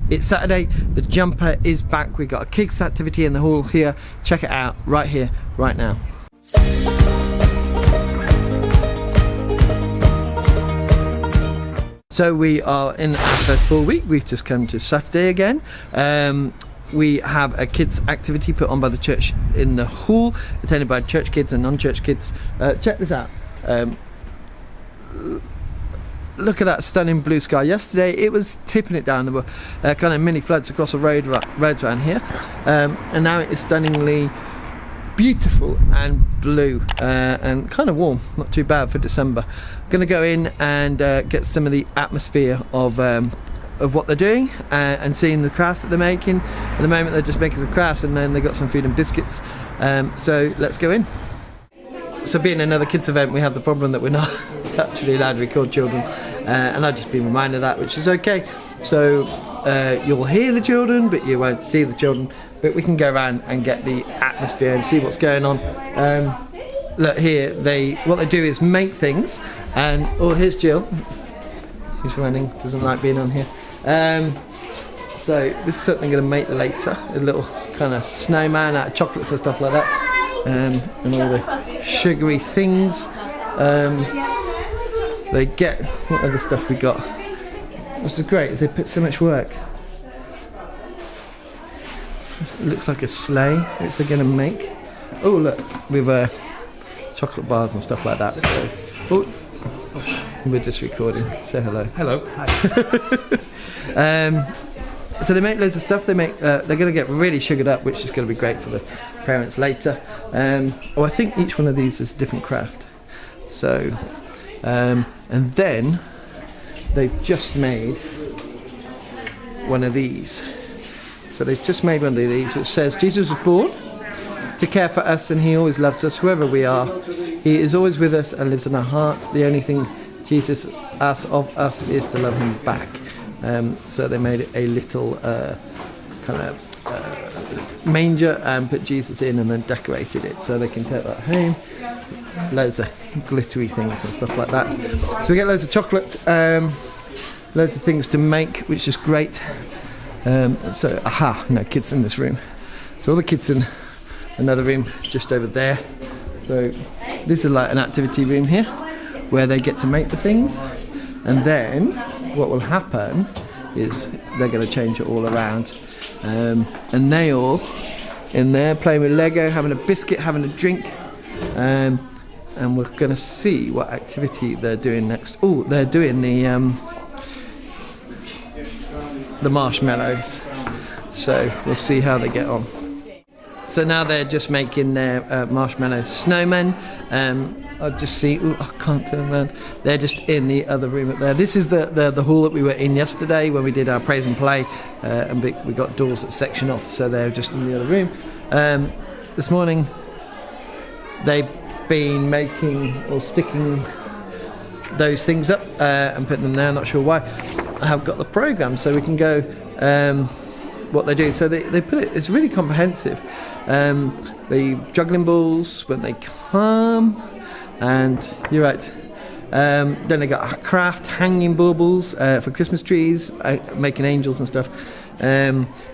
It's Saturday, the jumper is back. We've got a kids activity in the hall here. Check it out right here, right now. So we are in our first full week. We've just come to Saturday again. We have a kids activity put on by the church in the hall, attended by church kids and non-church kids. Check this out. Look at that stunning blue sky. Yesterday it was tipping it down. There were kind of mini floods across the roads around here, and now it is stunningly beautiful and blue and kind of warm. Not too bad for December. I'm going to go in and get some of the atmosphere of what they're doing and seeing the crafts that they're making. At the moment they're just making some crafts, and then they got some food and biscuits. So let's go in. So being another kids event, we have the problem that we're not actually allowed to record children, and I've just been reminded of that, which is okay. So you'll hear the children, but you won't see the children. But we can go around and get the atmosphere and see what's going on. Look here, what they do is make things, and here's Jill. Who's running, doesn't like being on here. So this is something I'm going to make later, a little kind of snowman out of chocolates and stuff like that, and all the sugary things. They get, what other stuff we got? This is great, they put so much work. It looks like a sleigh, which they're going to make. Oh look, with chocolate bars and stuff like that. So, we're just recording. Say hello. Hello. Hi. So they make loads of stuff. They're going to get really sugared up, which is going to be great for the parents later. I think each one of these is a different craft. So, and then they've just made one of these. So they've just made one of these which says, Jesus was born to care for us, and he always loves us, whoever we are. He is always with us and lives in our hearts. The only thing Jesus asks of us is to love him back. So they made a little kind of manger and put Jesus in, and then decorated it so they can take that home. Loads of glittery things and stuff like that. So we get loads of chocolate, loads of things to make, which is great. So no kids in this room. So all the kids in another room just over there. So this is like an activity room here where they get to make the things, and then what will happen is they're going to change it all around, and they all in there playing with Lego, having a biscuit, having a drink, and we're going to see what activity they're doing next. Oh, they're doing the marshmallows, so we'll see how they get on. So now they're just making their marshmallow snowmen. I'll just see. I can't turn around. They're just in the other room up there. This is the hall that we were in yesterday when we did our praise and play, and we got doors that section off, so they're just in the other room. This morning they've been making or sticking those things up and putting them there. Not sure why. I have got the program so we can go what they do. So they put it, it's really comprehensive. The juggling balls when they come, and you're right, then they got a craft hanging baubles for Christmas trees, making angels and stuff.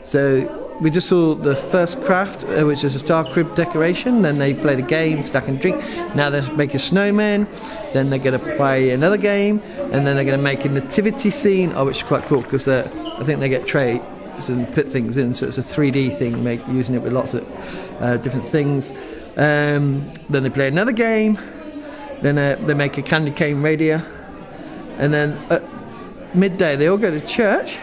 So we just saw the first craft, which is a star crib decoration. Then they played a game, stack and drink. Now they're making snowmen. Then they're going to play another game, and then they're going to make a nativity scene, which is quite cool because I think they get trays and put things in, so it's a 3D thing, using it with lots of different things. Then they play another game. Then they make a candy cane radio, and then at midday they all go to church,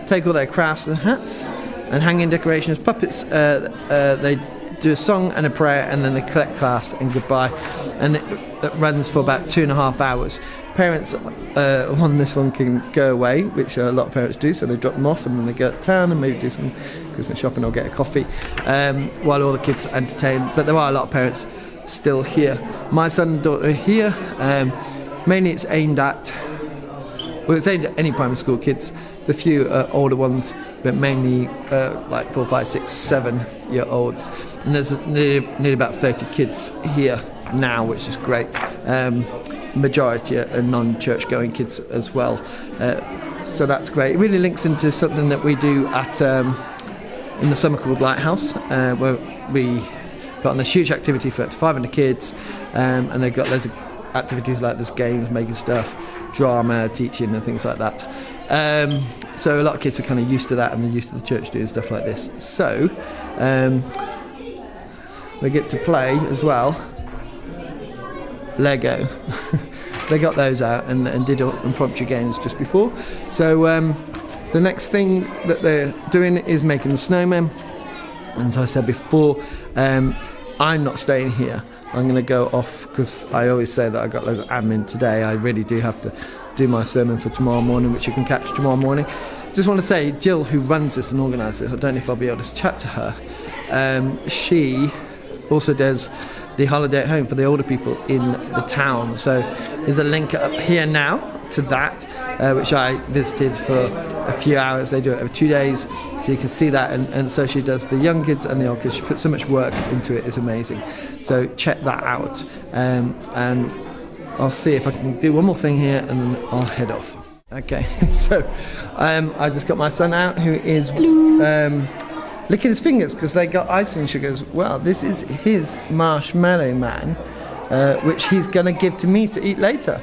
take all their crafts and hats, and hanging decorations, puppets. They do a song and a prayer, and then they collect class and goodbye, and it runs for about 2.5 hours. Parents on this one can go away, which a lot of parents do, so they drop them off and then they go to town and maybe do some Christmas shopping or get a coffee, while all the kids are entertained. But there are a lot of parents still here. My son and daughter are here. Mainly it's aimed at any primary school kids. There's a few older ones, but mainly like 4, 5, 6, 7-year-olds. And there's nearly about 30 kids here now, which is great. Majority are non-church going kids as well. So that's great. It really links into something that we do at in the summer called Lighthouse, where we put on this huge activity for up to 500 kids, and they've got loads of activities like there's games, making stuff, drama, teaching and things like that. So a lot of kids are kind of used to that, and they're used to the church doing stuff like this. So they get to play as well Lego. They got those out and did impromptu games just before. So the next thing that they're doing is making the snowmen. And as I said before, I'm not staying here. I'm going to go off because I always say that I got loads of admin today. I really do have to do my sermon for tomorrow morning, which you can catch tomorrow morning. Just want to say, Jill, who runs this and organises this, I don't know if I'll be able to chat to her. She also does the holiday at home for the older people in the town. So there's a link up here now to that, which I visited for a few hours. They do it over 2 days, so you can see that. And so she does the young kids and the old kids. She puts so much work into it. It's amazing. So check that out. And I'll see if I can do one more thing here, and then I'll head off. Okay, so I just got my son out, who is licking his fingers because they got icing sugar as well. This is his marshmallow man, which he's going to give to me to eat later.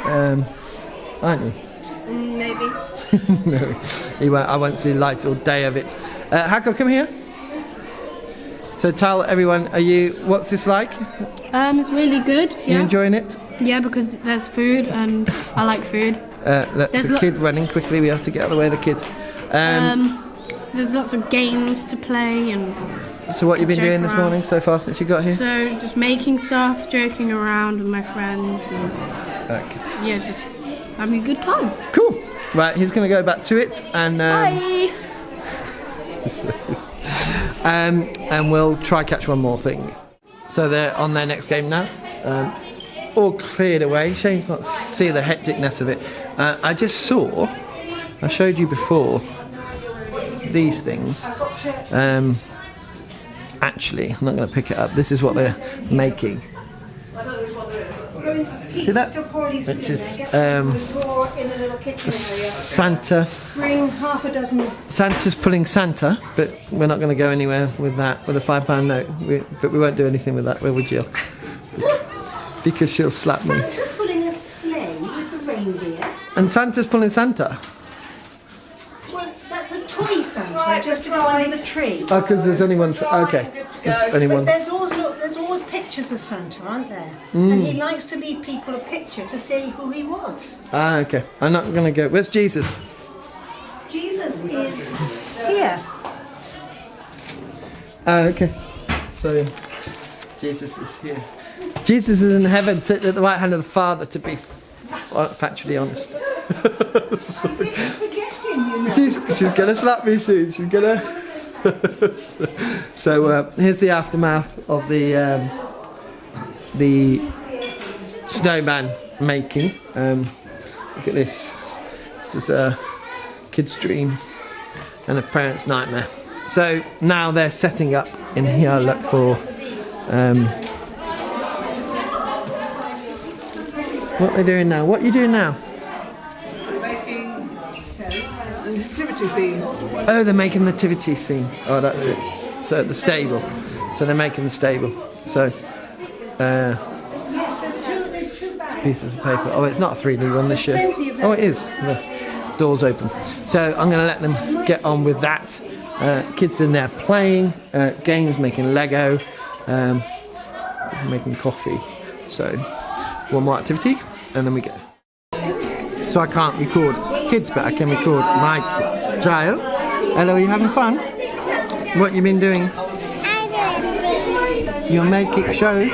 Aren't you? Maybe. No, he won't. I won't see light all day of it. Hakko, come here. So tell everyone, what's this like? It's really good. You enjoying it? Yeah, because there's food and I like food. There's a kid running quickly. We have to get out of the way of the kid. There's lots of games to play and. So what have you been doing this morning so far since you got here? So just making stuff, joking around with my friends, and yeah, just having a good time. Cool. Right, he's going to go back to it, and Bye. And we'll try catch one more thing. So they're on their next game now. All cleared away. Shame you can't see the hecticness of it. I showed you before these things. Actually, I'm not going to pick it up. This is what they're making. See that? Which is Santa. Bring half a dozen. Santa's pulling Santa, but we're not going to go anywhere with that, with a £5 note. But we won't do anything with that, will we, Jill? Because she'll slap me. Santa pulling a sleigh with the reindeer. And Santa's pulling Santa. Well, that's a toy Santa, just to go under the tree. Oh, because there's only one. Okay. There's only one. But there's always pictures of Santa, aren't there? And he likes to leave people a picture to say who he was. Ah, okay. I'm not going to go. Where's Jesus? Jesus is here. Ah, okay. So, Jesus is here. Jesus is in heaven, sitting at the right hand of the Father, to be factually honest. She's going to slap me soon. She's going to... So, here's the aftermath of the snowman making. Look at this. This is a kid's dream and a parent's nightmare. So now they're setting up in here. Look for what they're doing now. What are you doing now? Making the nativity scene. Oh, they're making the nativity scene. Oh, that's it. So the stable. So they're making the stable. So There's two bags. pieces of paper. Oh, it's not a 3D one this year. Oh, it is. The door's open. So I'm going to let them get on with that. Kids in there playing games, making Lego, making coffee. So one more activity and then we go. So I can't record kids, but I can record my child. Hello, are you having fun? What you been doing? You'll make it show.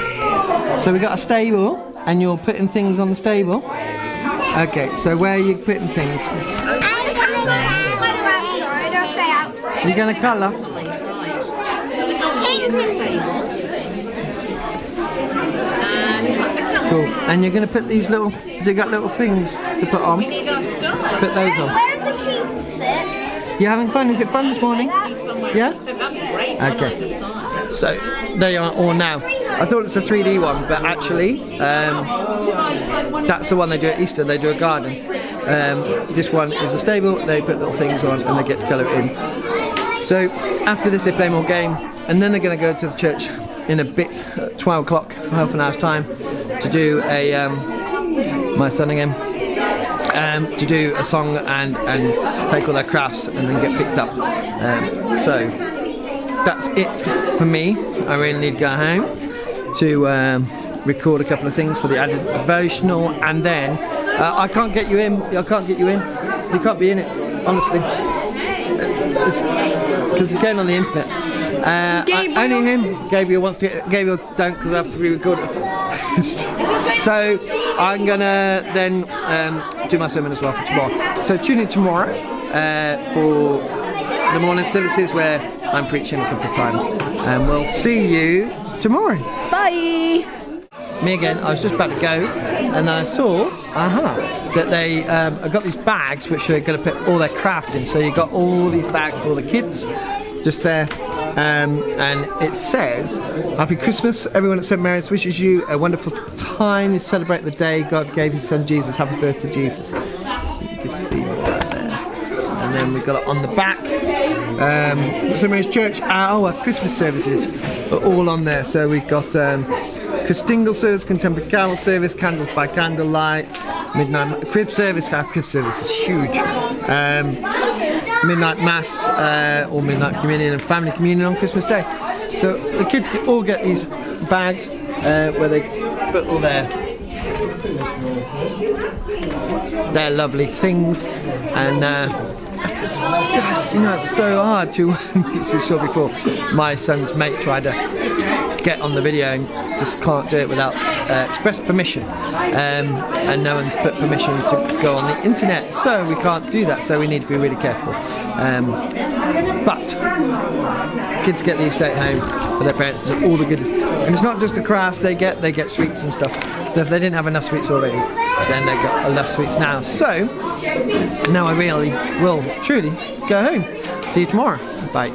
So we got a stable and you're putting things on the stable. Okay, so where are you putting things? You're going to colour? Cool. And you're going to put these little, so you got little things to put on. Put those on. You having fun? Is it fun this morning? Yeah? Okay. So they are all now. I thought it's a 3D one, but actually that's the one they do at Easter. They do a garden. This one is a stable. They put little things on and they get to colour it in. So after this they play more game, and then they're going to go to the church in a bit, at 12 o'clock, half an hour's time, to do a my son again, to do a song and take all their crafts and then get picked up. So that's it for me. I really need to go home to record a couple of things for the added devotional, and then I can't get you in. I can't get you in. You can't be in it, honestly, because it's going on the internet. Only him. Gabriel wants to get. Gabriel don't, because I have to re-record it. So I'm gonna then do my sermon as well for tomorrow. So tune in tomorrow for the morning services where I'm preaching a couple of times, and we'll see you tomorrow. Bye. Me again. I was just about to go, and then I saw that they I got these bags which they're going to put all their craft in. So you got all these bags for all the kids just there. And it says, Happy Christmas, everyone at St. Mary's wishes you a wonderful time. You celebrate the day God gave his son Jesus. Happy birthday, Jesus. You can see that there. And then we've got it on the back. St. Mary's Church, our Christmas services are all on there. So we've got Christingle service, contemporary carol service, candles by candlelight, midnight crib service. Our crib service is huge. Midnight mass or midnight communion and family communion on Christmas Day. So the kids all get these bags where they put all their lovely things, and it's so hard to. As you saw before, my son's mate tried to get on the video and just can't do it without express permission, and no one's put permission to go on the internet, so we can't do that, so we need to be really careful. But kids get the estate home for their parents and all the goodies, and it's not just the crafts they get sweets and stuff. So if they didn't have enough sweets already, then they got enough sweets now. So now I really will truly go home. See you tomorrow. Bye.